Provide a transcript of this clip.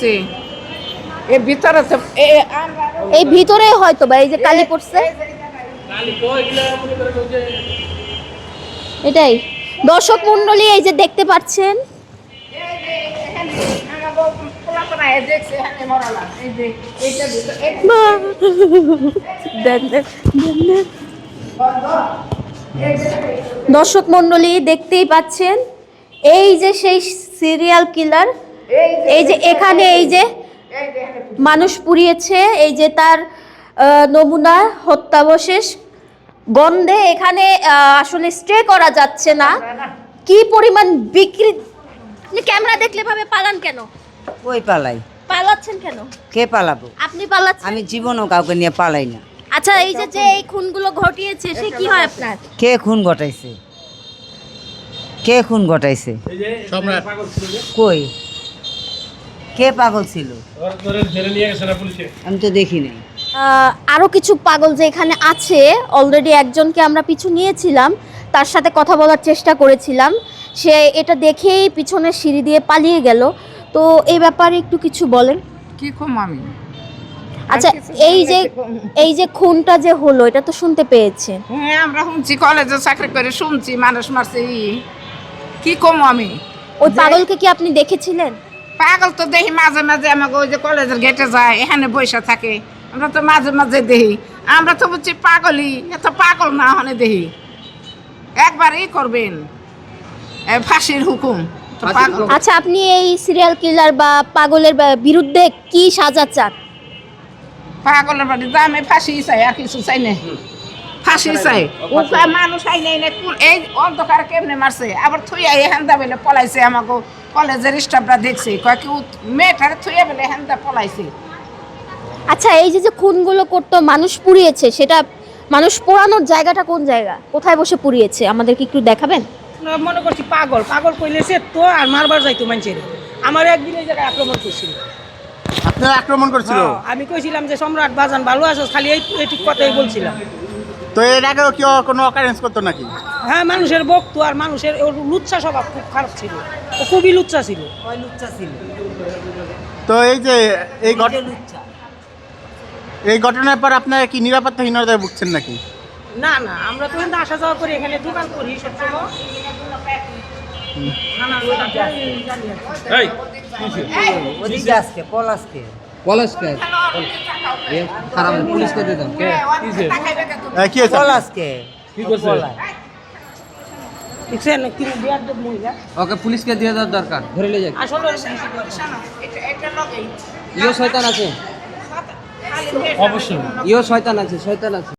দেখছি এর ভিতরে তো এই ভিতরে হয়তো বা এই যে কালি পড়ছে এটাই। দর্শক মণ্ডলী এই যে দেখতে পাচ্ছেন দর্শক মণ্ডলী দেখতেই পাচ্ছেন এই যে সেই সিরিয়াল কিলার, এই যে এখানে এই যে মানুষ পুড়িয়েছে, এই যে তার নমুনা হত্যাবশেষ গন্ধে এখানে আসলে স্টে করা যাচ্ছে না। কি পরিমাণ বিক্রি! আপনি ক্যামেরা দেখলে ভাবে পালান কেন? ওই পালাই। পালাচ্ছেন কেন? কে পালাবো? আপনি পালাচ্ছেন? আমি জীবনও কাউকে নিয়ে পালাই না। আচ্ছা এই যে যে এই খুনগুলো ঘটিয়েছে সে কি হয় আপনার? কে খুন ঘটাইছে? কে খুন ঘটাইছে? কই কে পাগল ছিল? আমি তো দেখি নাই। আরো কিছু পাগল যে এখানে আছে, অলরেডি একজনকে আমরা পিছু নিয়েছিলাম, তার সাথে কথা বলার চেষ্টা করেছিলাম, সে এটা দেখেই পিছনের সিঁড়ি দিয়ে পালিয়ে গেল। তো এই ব্যাপারে একটু কিছু বলেন। কি কম আমি? আচ্ছা এই যে খুনটা যে হলো এটা তো শুনতে পেয়েছে। হ্যাঁ আমরা শুনছি, কলেজে চাকরি করে শুনছি মানুষ মারছে। কি কম আমি? ওই পাগলকে কি আপনি দেখেছিলেন? পাগল তো দেখি মাঝে মাঝে, আমাকে ওই যে কলেজের গেটে যায় এখানে বসে থাকে, আমরা তো মাঝে মাঝে দেখি। আমরা তো বুঝছি পাগলই, এত পাগল না হলে দেখি। একবার করবেন ফাঁসির হুকুম। আচ্ছা আপনি এই সিরিয়াল কিলার বা পাগলের বিরুদ্ধে কি সাজা চান? পাগলের বাড়ি আমি ফাঁসি চাই, আর কিছু চাই না। ফাঁসি চাই। মানুষ আই নাই না, এই অন্ধকার কেমনে মারছে, আবার থুইয়া হেন্দা বেলে পলাইছে। আমাকে কলেজের স্টাফরা দেখছে, কয় কি মেয়েটারে থুইয়া বেলে হেন্দা পলাইছে। আচ্ছা এই যে যে খুনগুলো করতো, মানুষ পুড়িয়েছে, সেটা মানুষ পোড়ানোর জায়গাটা কোন জায়গা, কোথায় বসে পুড়িয়েছে আমাদেরকে একটু দেখাবেন? মনে করছি পাগল পাগল কইলে সে তো আর মারবার যাইতো মানুষের। আমার একদিন এই জায়গায় আক্রমণ করছিল। আপনারা আক্রমণ করছিল? আমি কইছিলাম যে সম্রাট বাজান ভালো আছো, খালি এইটুক কথাই বলছিলাম। তো এর আগেও কি কোনো অকারেন্স করতো নাকি? হ্যাঁ মানুষের বকতো, আর মানুষের ওর লুচ্ছা স্বভাব খুব খারাপ ছিল, ও খুবই লুচ্চা ছিল। ওই লুচ্চা ছিল। তো এই যে এই ঘটনার পর আপনারা কি নিরাপত্তাহীনতায় ভুগছেন নাকি? না না, আমরা তো এখানে আসা যাওয়া করি, এখানে দোকান করি সবসময়। ওদিকে আজকে পলাশকে খারাপ পুলিশকে দিতাম কি হয়েছে? পলাশকে কি করছে? দেখছেন কি বিয়াদব মহিলা। ওকে পুলিশকে দিয়ে দেওয়ার দরকার, ধরে নিয়ে যাক। আসলে ইও শয়তান আছে, অবশ্যই ইও শয়তান আছে।